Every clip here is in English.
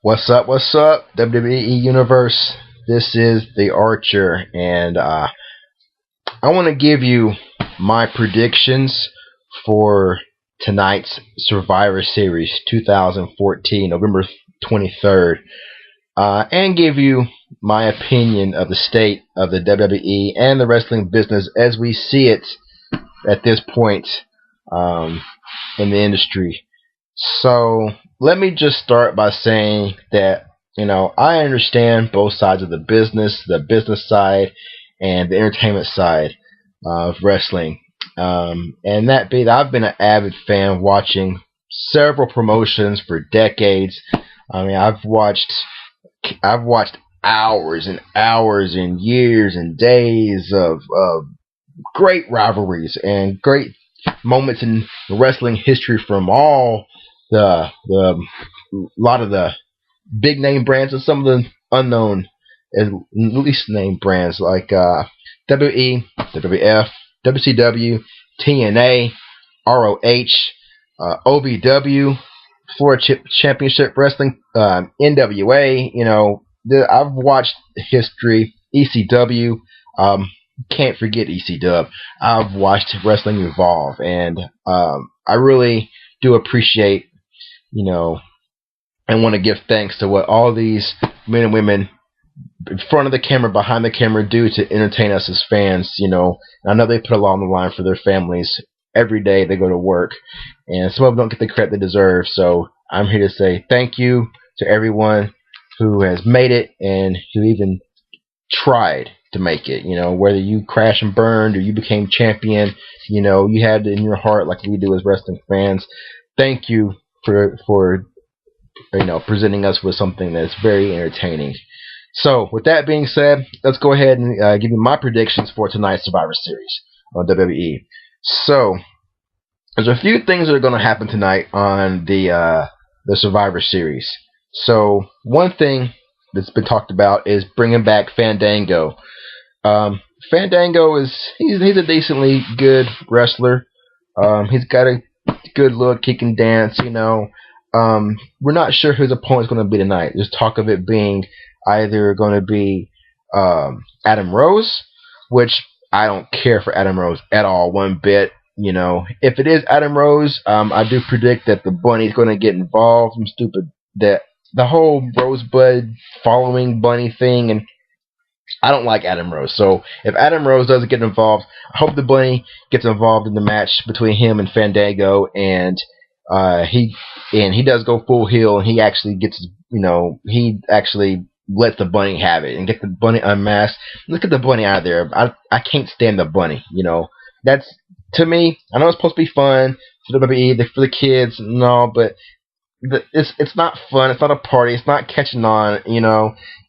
What's up, WWE Universe? This is The Archer, and I want to give you my predictions for tonight's Survivor Series 2014, November 23rd, and give you my opinion of the state of the WWE and the wrestling business as we see it at this point in the industry. So let me just start by saying that, I understand both sides of the business side and the entertainment side of wrestling. And that being, I've been an avid fan watching several promotions for decades. I mean, I've watched hours and hours and years and days of great rivalries and great moments in wrestling history from all the lot of the big name brands and some of the unknown and least name brands like WWE, WWF, WCW, TNA, ROH, OVW, Florida Championship Wrestling, NWA. I've watched history, ECW. Can't forget ECW. I've watched wrestling evolve, and I really do appreciate, and want to give thanks to what all these men and women in front of the camera, behind the camera do to entertain us as fans. I know they put a lot on the line for their families every day they go to work, and some of them don't get the credit they deserve. So I'm here to say thank you to everyone who has made it and who even tried to make it. Whether you crash and burned or you became champion, you had it in your heart like we do as wrestling fans. Thank you for presenting us with something that's very entertaining. So, with that being said, let's go ahead and give you my predictions for tonight's Survivor Series on WWE. So, there's a few things that are going to happen tonight on the Survivor Series. So, one thing that's been talked about is bringing back Fandango. Fandango he's a decently good wrestler. He's got a good look. He can dance. We're not sure who his opponent's going to be tonight. There's talk of it being either going to be Adam Rose, which I don't care for Adam Rose at all, one bit. If it is Adam Rose, I do predict that the Bunny's going to get involved. I'm stupid that the whole Rosebud following Bunny thing, and I don't like Adam Rose. So if Adam Rose doesn't get involved, I hope the Bunny gets involved in the match between him and Fandango, and he does go full heel, and he actually gets, he actually lets the Bunny have it and get the Bunny unmasked. Look at the Bunny out of there. I can't stand the Bunny. That's, to me, I know it's supposed to be fun for the WWE, for the kids and all, but it's not fun. It's not a party. It's not catching on.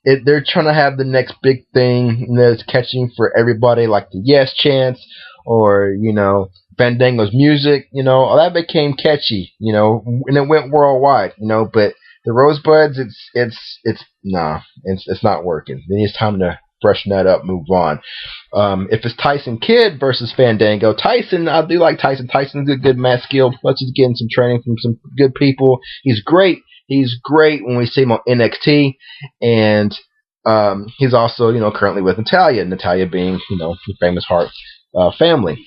They're trying to have the next big thing that's catching for everybody, like the Yes chants or Fandango's music. All that became catchy. And it went worldwide. But the Rosebuds, it's not working. Then it's time to freshen that up, move on. If it's Tyson Kidd versus Fandango, Tyson, I do like Tyson. Tyson's a good match skill. Plus, he's getting some training from some good people. He's great. He's great when we see him on NXT, and he's also, currently with Natalya. Natalya being, the famous Hart family.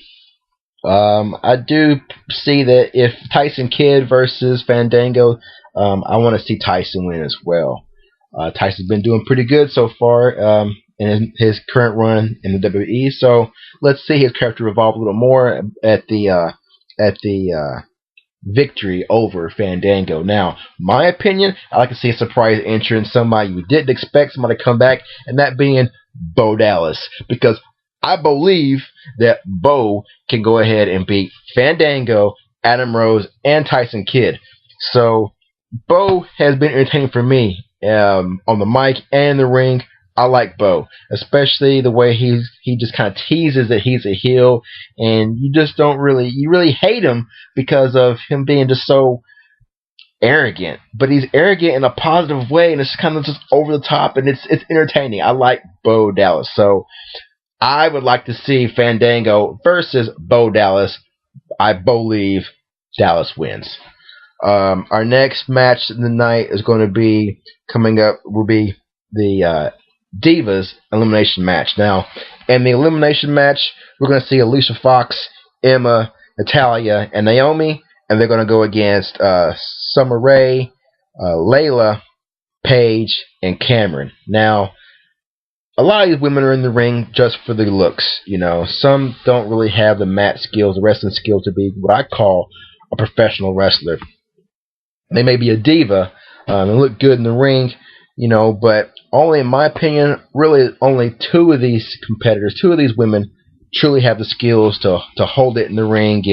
I do see that if Tyson Kidd versus Fandango, I want to see Tyson win as well. Tyson's been doing pretty good so far in his current run in the WWE. So let's see his character evolve a little more at the victory over Fandango. Now, my opinion, I like to see a surprise entrance, somebody you didn't expect, somebody to come back, and that being Bo Dallas, because I believe that Bo can go ahead and beat Fandango, Adam Rose, and Tyson Kidd. So Bo has been entertaining for me on the mic and the ring. I like Bo, especially the way he just kind of teases that he's a heel, and you really hate him because of him being just so arrogant. But he's arrogant in a positive way, and it's kind of just over the top, and it's entertaining. I like Bo Dallas, so I would like to see Fandango versus Bo Dallas. I believe Dallas wins. Our next match in the night is going to be coming up. Will be the Divas elimination match. Now, in the elimination match, we're going to see Alicia Fox, Emma, Natalia, and Naomi, and they're going to go against Summer Rae, Layla, Paige, and Cameron. Now, a lot of these women are in the ring just for the looks. You know, some don't really have the mat skills, the wrestling skills to be what I call a professional wrestler. They may be a diva and look good in the ring, you know, but only, in my opinion, really only two of these competitors, two of these women, truly have the skills to hold it in the ring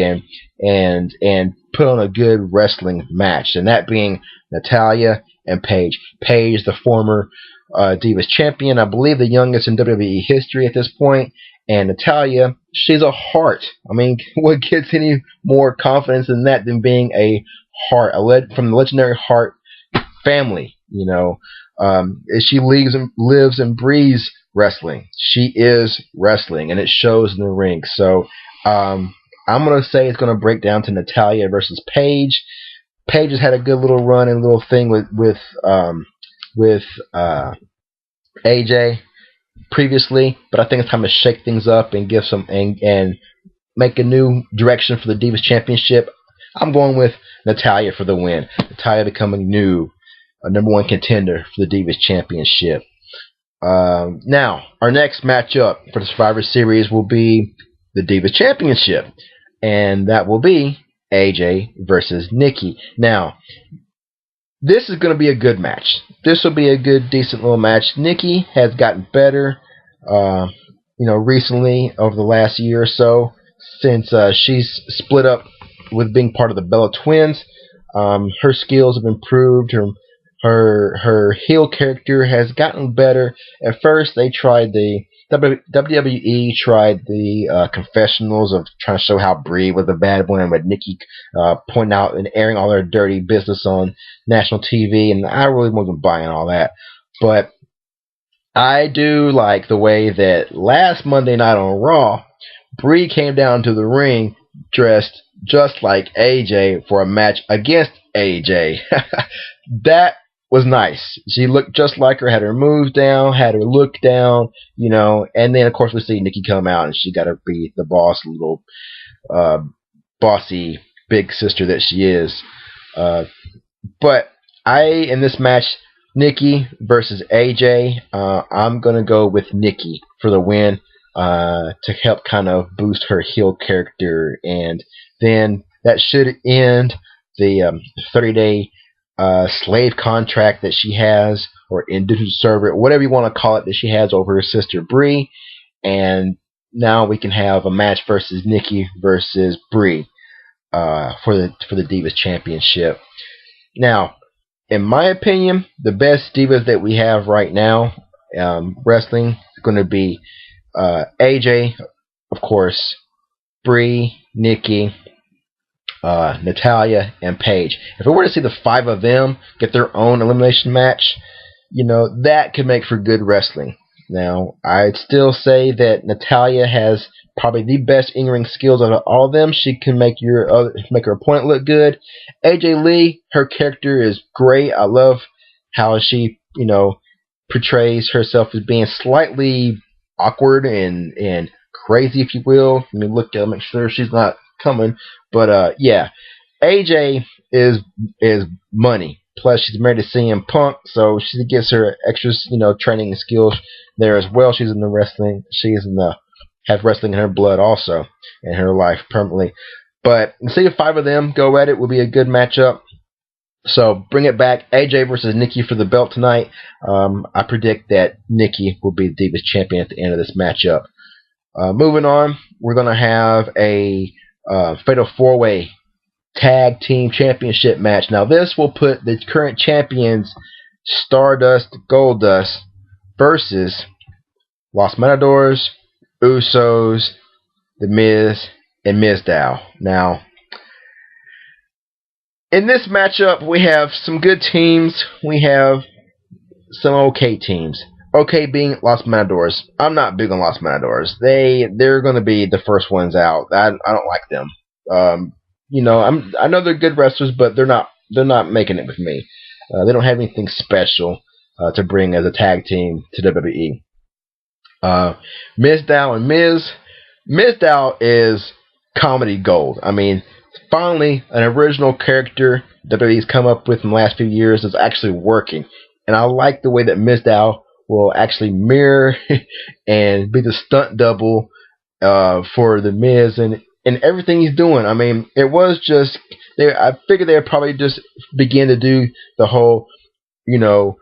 and put on a good wrestling match, and that being Natalia and Paige. Paige, the former Divas champion, I believe the youngest in WWE history at this point, and Natalia, she's a heart. I mean, what gets any more confidence than that than being a heart, from the legendary Hart family? You know, she lives and breathes wrestling. She is wrestling, and it shows in the ring. So I'm going to say it's going to break down to Natalia versus Paige. Paige has had a good little run and little thing with AJ previously, but I think it's time to shake things up and give some and make a new direction for the Divas Championship. I'm going with Natalia for the win. Natalia becoming number one contender for the Divas Championship. Now, our next matchup for the Survivor Series will be the Divas Championship, and that will be AJ versus Nikki. Now, this is going to be a good match. This will be a good, decent little match. Nikki has gotten better, recently over the last year or so, since she's split up with being part of the Bella Twins. Her skills have improved. Her heel character has gotten better. At first, they tried WWE tried the confessionals of trying to show how Brie was a bad one, with Nikki pointing out and airing all their dirty business on national TV, and I really wasn't buying all that. But I do like the way that last Monday night on Raw, Brie came down to the ring dressed just like AJ for a match against AJ. That was nice. She looked just like her, had her moves down, had her look down, and then of course we see Nikki come out and she got to be the boss, little bossy big sister that she is. But in this match, Nikki versus AJ, I'm going to go with Nikki for the win to help kind of boost her heel character, and then that should end the 30-day slave contract that she has, or indentured servant, whatever you want to call it, that she has over her sister Brie. And now we can have a match versus Nikki versus Brie for the Divas Championship. Now, in my opinion, the best divas that we have right now wrestling is going to be AJ, of course, Brie, Nikki, Natalia, and Paige. If we were to see the five of them get their own elimination match, that could make for good wrestling. Now, I'd still say that Natalia has probably the best in-ring skills out of all of them. She can make her opponent look good. AJ Lee, her character is great. I love how she, portrays herself as being slightly awkward and crazy, if you will. Let me look at make sure she's not coming. But yeah, AJ is money. Plus, she's married to CM Punk, so she gets her extra, training and skills there as well. She's in the wrestling. Has wrestling in her blood also, in her life permanently. But see if five of them go at it, will be a good matchup. So bring it back, AJ versus Nikki for the belt tonight. I predict that Nikki will be the Divas champion at the end of this matchup. Moving on, we're going to have a Fatal 4-Way Tag Team Championship match. Now this will put the current champions Stardust, Goldust versus Los Matadors, Usos, The Miz, and Mizdow. Now, in this matchup, we have some good teams. We have some okay teams. Okay being Los Matadors. I'm not big on Los Matadors. They're going to be the first ones out. I don't like them. I know they're good wrestlers, but they're not making it with me. They don't have anything special to bring as a tag team to WWE. Mizdow and Miz. Mizdow is comedy gold. I mean, finally, an original character WWE's come up with in the last few years is actually working. And I like the way that Mizdow will actually mirror and be the stunt double for the Miz and everything he's doing. I mean, it was just I figured they would probably just begin to do the whole, you know,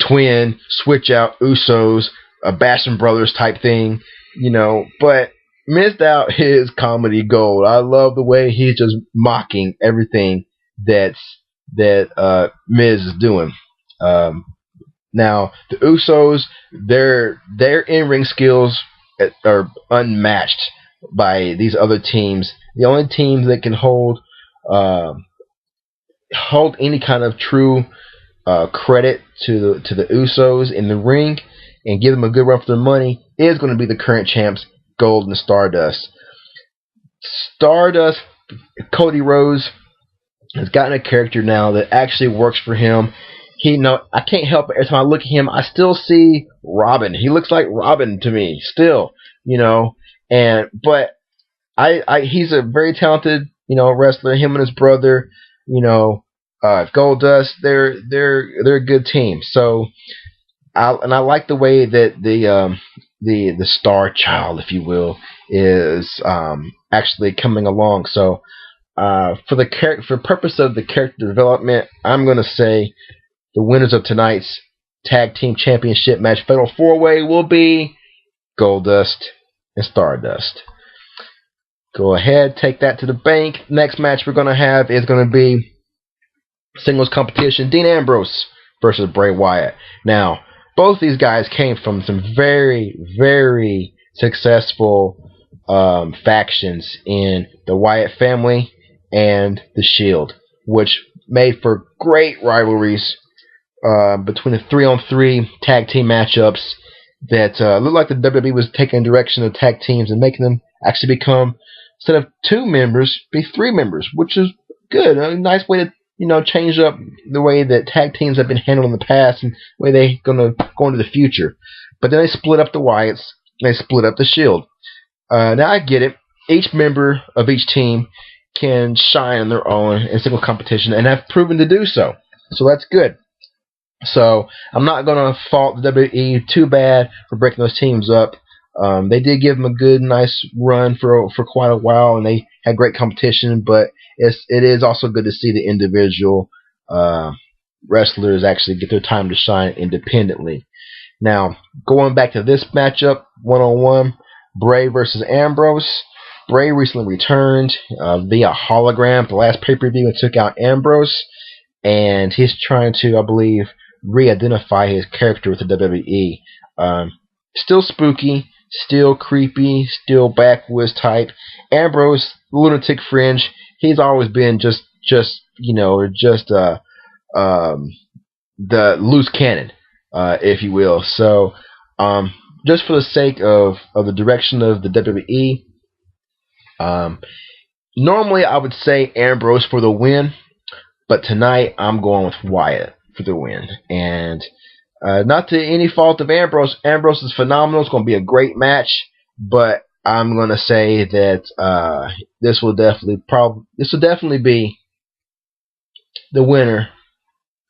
twin switch out Usos, a Basham Brothers type thing, but missed out his comedy gold. I love the way he's just mocking everything that Miz is doing. Now the Usos, their in-ring skills are unmatched by these other teams. The only teams that can hold any kind of true credit to the Usos in the ring and give them a good run for their money is going to be the current champs, Gold and Stardust. Cody Rhodes has gotten a character now that actually works for him. I can't help it. Every time I look at him, I still see Robin. He looks like Robin to me still, but he's a very talented, wrestler. Him and his brother, Goldust, they're a good team. So, I like the way that the star child, if you will, is actually coming along. So, for purpose of the character development, I'm going to say the winners of tonight's tag team championship match, Fatal 4-Way, will be Goldust and Stardust. Go ahead, take that to the bank. Next match we're going to have is going to be singles competition, Dean Ambrose versus Bray Wyatt. Now, both these guys came from some very, very successful factions in the Wyatt family and the Shield, which made for great rivalries between the 3-on-3 tag team matchups that looked like the WWE was taking direction of tag teams and making them actually become, instead of 2 members, be 3 members, which is good. A nice way to change up the way that tag teams have been handled in the past and the way they're going to go into the future. But then they split up the Wyatts, and they split up the Shield. Now I get it. Each member of each team can shine on their own in single competition and have proven to do so. So that's good. So I'm not going to fault the WWE too bad for breaking those teams up. They did give them a good, nice run for quite a while, and they had great competition. But it is also good to see the individual wrestlers actually get their time to shine independently. Now, going back to this matchup, 1-on-1, Bray versus Ambrose. Bray recently returned via hologram, the last pay-per-view, and took out Ambrose, and he's trying to, I believe, re-identify his character with the WWE. Still spooky, still creepy, still backwoods type. Ambrose, lunatic fringe. He's always been just the loose cannon, if you will. So, just for the sake of the direction of the WWE, normally I would say Ambrose for the win, but tonight I'm going with Wyatt for the win. And not to any fault of Ambrose. Ambrose is phenomenal. It's going to be a great match, but I'm going to say that this will definitely be the winner,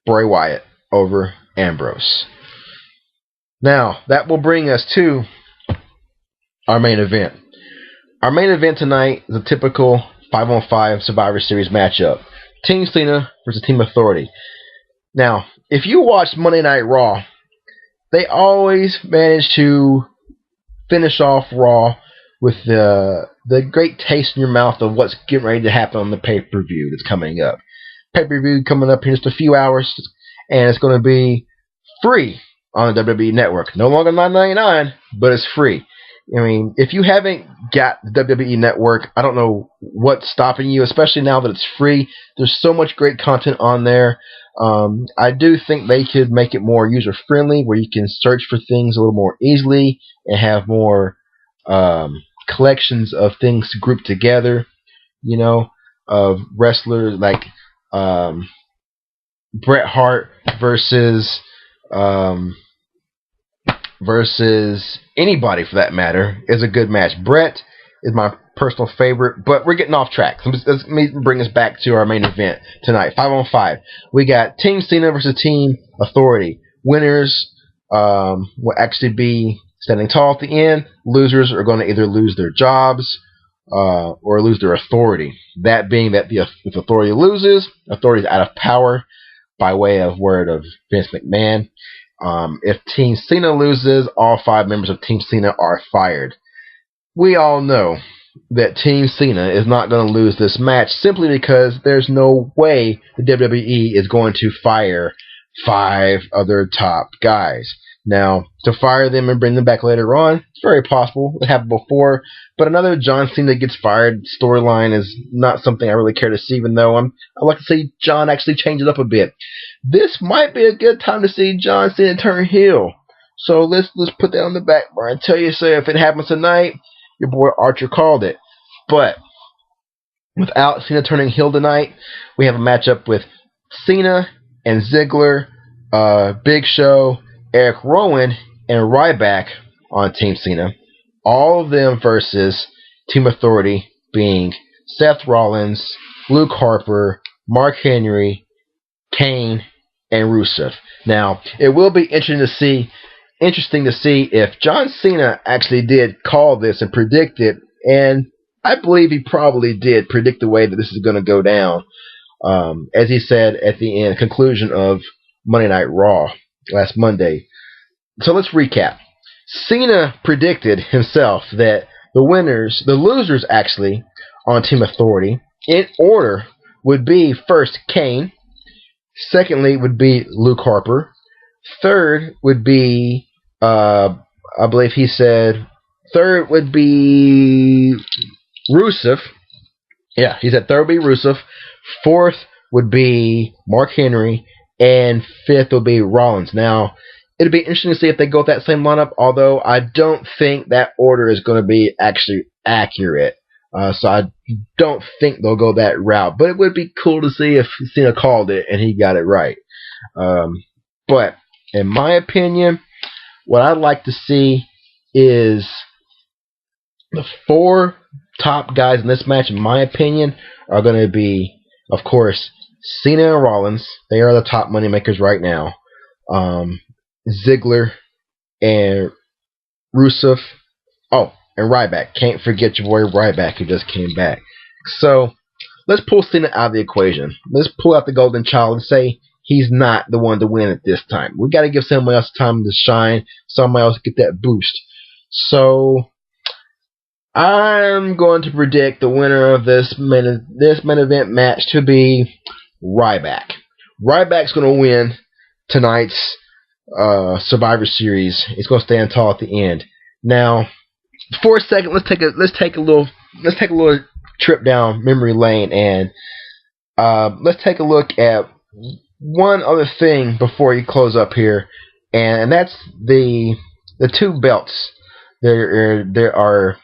Bray Wyatt over Ambrose. Now, that will bring us to our main event. Our main event tonight is a typical 5-on-5 Survivor Series matchup. Team Cena versus Team Authority. Now, if you watch Monday Night Raw, they always manage to finish off Raw with the great taste in your mouth of what's getting ready to happen on the pay-per-view that's coming up. Pay-per-view coming up in just a few hours, and it's going to be free on the WWE Network. No longer $9.99, but it's free. I mean, if you haven't got the WWE Network, I don't know what's stopping you, especially now that it's free. There's so much great content on there. I do think they could make it more user-friendly, where you can search for things a little more easily and have more collections of things grouped together, of wrestlers like Bret Hart versus um, versus anybody for that matter is a good match. Bret is my personal favorite, but we're getting off track. Let me bring us back to our main event tonight. 5-on-5. We got Team Cena versus Team Authority. Winners will actually be standing tall at the end. Losers are going to either lose their jobs or lose their authority. That being that if Authority loses, Authority is out of power by way of word of Vince McMahon. If Team Cena loses, all 5 members of Team Cena are fired. We all know that Team Cena is not going to lose this match simply because there's no way the WWE is going to fire 5 other top guys. Now, to fire them and bring them back later on, it's very possible. It happened before. But another John Cena gets fired storyline is not something I really care to see, even though I'd like to see John actually change it up a bit. This might be a good time to see John Cena turn heel. So let's put that on the back burner and tell you, so if it happens tonight, your boy Archer called it. But without Cena turning heel tonight, we have a matchup with Cena and Ziggler, Big Show, Eric Rowan, and Ryback on Team Cena. All of them versus Team Authority, being Seth Rollins, Luke Harper, Mark Henry, Kane, and Rusev. Now, it will be interesting to see if John Cena actually did call this and predict it, and I believe he probably did predict the way that this is going to go down, as he said at the conclusion of Monday Night Raw last Monday. So let's recap. Cena predicted himself that the losers actually on Team Authority, in order, would be first Kane, secondly would be Luke Harper, third would be, I believe he said, third would be Rusev. Yeah, he said third would be Rusev, fourth would be Mark Henry, and fifth would be Rollins. Now, it'll be interesting to see if they go with that same lineup, although I don't think that order is going to be actually accurate. So I don't think they'll go that route. But it would be cool to see if Cena called it and he got it right. But in my opinion, what I'd like to see is the 4 top guys in this match, in my opinion, are going to be, of course, Cena and Rollins. They are the top money makers right now. Ziggler and Rusev. Oh, and Ryback. Can't forget your boy Ryback, who just came back. So let's pull Cena out of the equation. Let's pull out the golden child and say he's not the one to win at this time. We got to give somebody else time to shine. Somebody else get that boost. So I'm going to predict the winner of this main event match to be Ryback. Ryback's going to win tonight's Survivor Series. He's going to stand tall at the end. Now, for a second, let's take a little trip down memory lane, and let's take a look at one other thing before you close up here, and that's the 2 belts that are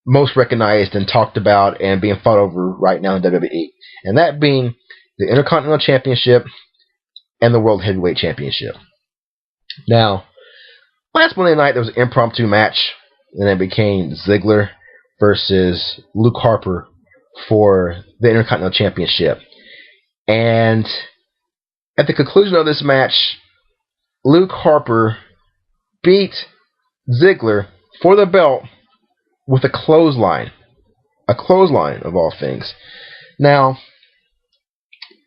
most recognized and talked about and being fought over right now in WWE, and that being the Intercontinental Championship and the World Heavyweight Championship. Now, last Monday night there was an impromptu match, and it became Ziggler versus Luke Harper for the Intercontinental Championship. And at the conclusion of this match, Luke Harper beat Ziggler for the belt with a clothesline. A clothesline, of all things. Now,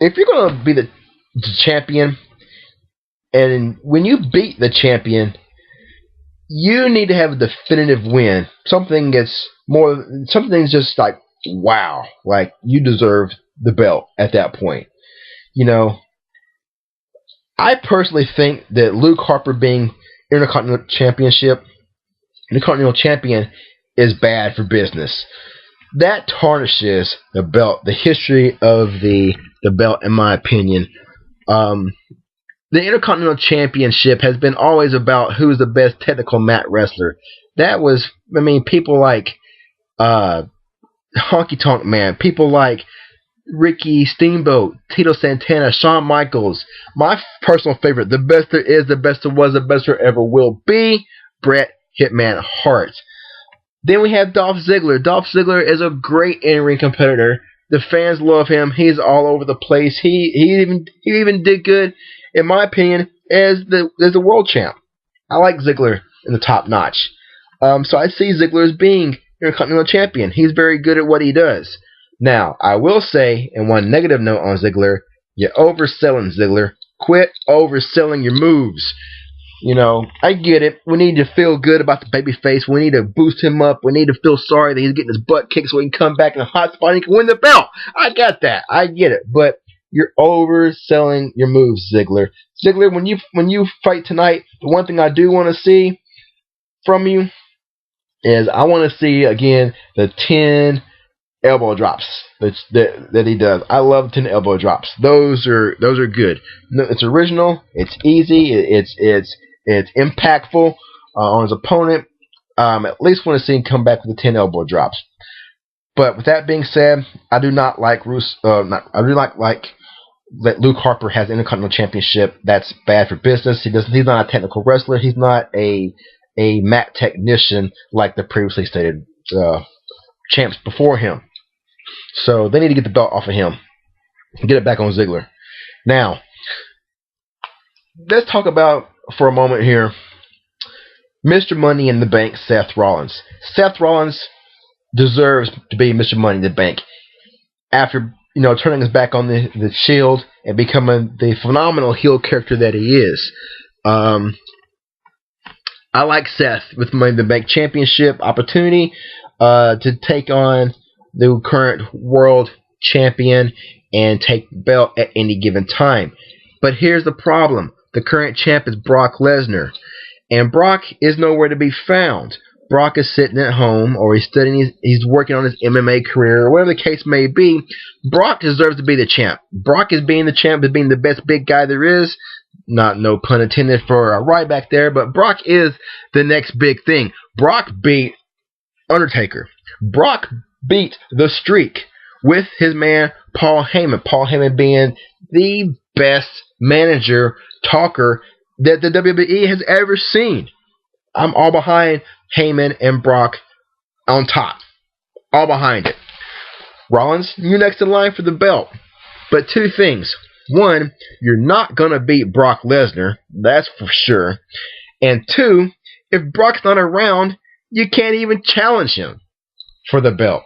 if you're going to be the champion, and when you beat the champion, you need to have a definitive win. Something's just like, wow, like you deserve the belt at that point. You know, I personally think that Luke Harper being Intercontinental Champion is bad for business. That tarnishes the belt, the history of the belt, in my opinion. The Intercontinental Championship has been always about who's the best technical mat wrestler. That was, people like Honky Tonk Man, people like Ricky Steamboat, Tito Santana, Shawn Michaels. My personal favorite, the best there is, the best there was, the best there ever will be, Bret Hitman Hart. Then we have Dolph Ziggler. Dolph Ziggler is a great in-ring competitor. The fans love him. He's all over the place. He even did good, in my opinion, as the world champ. I like Ziggler in the top notch. So I see Ziggler as being Intercontinental Champion. He's very good at what he does. Now, I will say, and one negative note on Ziggler, you're overselling Ziggler. Quit overselling your moves. You know, I get it. We need to feel good about the babyface. We need to boost him up. We need to feel sorry that he's getting his butt kicked so he can come back in a hot spot and he can win the belt. I got that. I get it. But you're overselling your moves, Ziggler. Ziggler, when you fight tonight, the one thing I do want to see from you is I want to see, again, the 10 elbow drops that he does. I love 10 elbow drops. Those are good. It's original. It's easy. It's impactful on his opponent. At least want to see him come back with the 10 elbow drops. But with that being said, I do not like I do not like that Luke Harper has the Intercontinental Championship. That's bad for business. He's not a technical wrestler. He's not a mat technician like the previously stated champs before him. So they need to get the belt off of him and get it back on Ziggler. Now, let's talk about, for a moment here, Mr. Money in the Bank, Seth Rollins. Seth Rollins deserves to be Mr. Money in the Bank after, turning his back on the Shield and becoming the phenomenal heel character that he is. I like Seth with Money in the Bank Championship opportunity to take on the current world champion and take the belt at any given time. But here's the problem. The current champ is Brock Lesnar. And Brock is nowhere to be found. Brock is sitting at home, or he's working on his MMA career, or whatever the case may be. Brock deserves to be the champ. Brock is being the champ, is being the best big guy there is. No pun intended for a right back there, but Brock is the next big thing. Brock beat Undertaker. Brock beat The Streak with his man Paul Heyman. Paul Heyman being the best manager, talker that the WWE has ever seen. I'm all behind Heyman and Brock on top. All behind it. Rollins, you're next in line for the belt. But two things. One, you're not going to beat Brock Lesnar. That's for sure. And two, if Brock's not around, you can't even challenge him for the belt.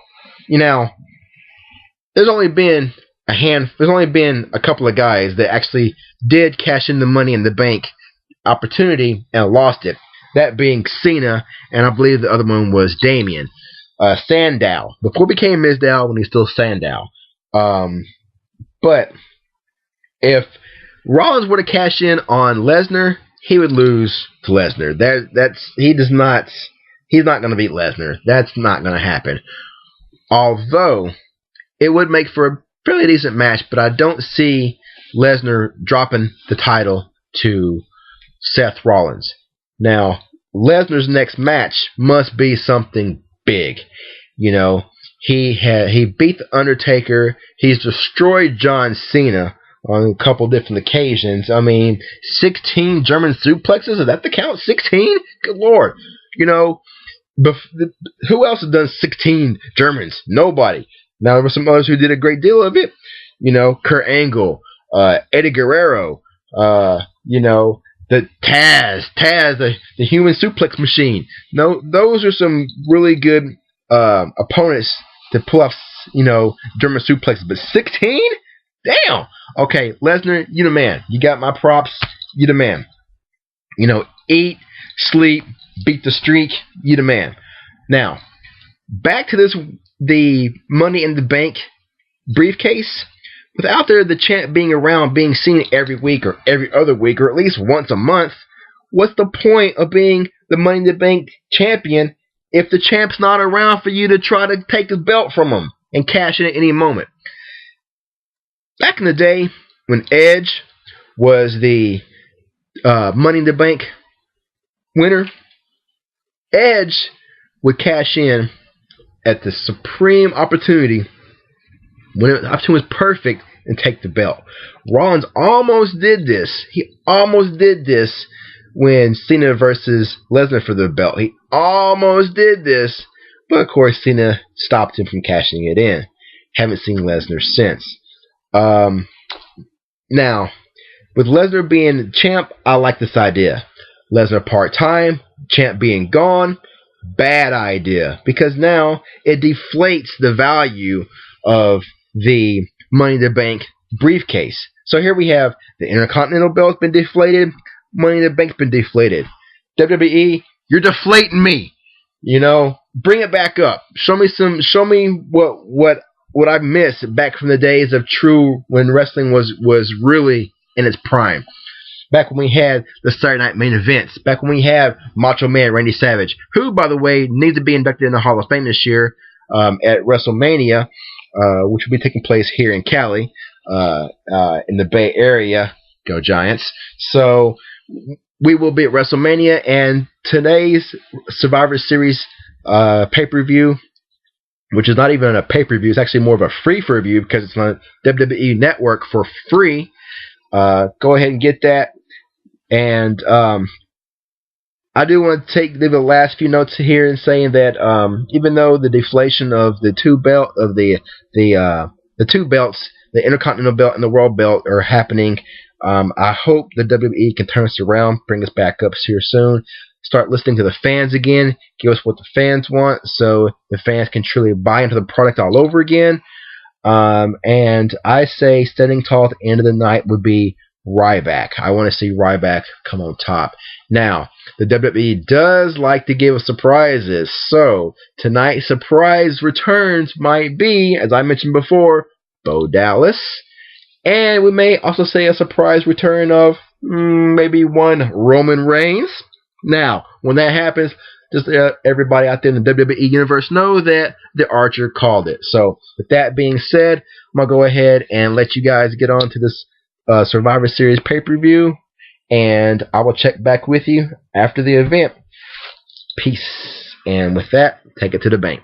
There's only been a couple of guys that actually did cash in the Money in the Bank opportunity and lost it. That being Cena, and I believe the other one was Damien Sandow. Before he became Mizdow, when he's still Sandow. But if Rollins were to cash in on Lesnar, he would lose to Lesnar. He's not going to beat Lesnar. That's not going to happen. Although it would make for a fairly decent match, but I don't see Lesnar dropping the title to Seth Rollins. Now, Lesnar's next match must be something big. He beat The Undertaker. He's destroyed John Cena on a couple different occasions. 16 German suplexes? Is that the count? 16? Good Lord. Who else has done 16 Germans? Nobody. Now, there were some others who did a great deal of it. Kurt Angle, Eddie Guerrero, the Taz, the human suplex machine. No, those are some really good opponents to pull off, German suplexes. But 16? Damn. Okay, Lesnar, you the man. You got my props. You the man. Eat, sleep, beat the streak. You the man. Now, back to the Money in the Bank briefcase. Without the champ being around, being seen every week or every other week or at least once a month, what's the point of being the Money in the Bank champion if the champ's not around for you to try to take the belt from him and cash in at any moment? Back in the day, when Edge was the Money in the Bank winner, Edge would cash in at the supreme opportunity when the opportunity was perfect, and take the belt. Rollins almost did this. He almost did this when Cena versus Lesnar for the belt. He almost did this, but of course Cena stopped him from cashing it in. Haven't seen Lesnar since. Now, with Lesnar being champ, I like this idea. Lesnar part-time, champ being gone, bad idea. Because now it deflates the value of the Money in the Bank briefcase. So here we have the Intercontinental belt's been deflated, Money in the Bank's been deflated. WWE, you're deflating me. You know, bring it back up. Show me what I missed back from the days of true, when wrestling was really in its prime. Back when we had the Saturday Night main events. Back when we had Macho Man Randy Savage, who, by the way, needs to be inducted in the Hall of Fame this year at WrestleMania, which will be taking place here in Cali, in the Bay Area. Go Giants. So we will be at WrestleMania, and today's Survivor Series pay-per-view, which is not even a pay-per-view, it's actually more of a free-for-view because it's on WWE Network for free. Go ahead and get that. And I do want to leave the last few notes here in saying that even though the deflation of the two belts, the Intercontinental belt and the World belt, are happening, I hope the WWE can turn us around, bring us back up here soon, start listening to the fans again, give us what the fans want, so the fans can truly buy into the product all over again. And I say standing tall at the end of the night would be Ryback. I want to see Ryback come on top. Now, the WWE does like to give us surprises, so tonight's surprise returns might be, as I mentioned before, Bo Dallas. And we may also say a surprise return of maybe one Roman Reigns. Now, when that happens, just everybody out there in the WWE universe know that the Archer called it. So, with that being said, I'm going to go ahead and let you guys get on to this Survivor Series pay-per-view, and I will check back with you after the event. Peace. And with that, take it to the bank.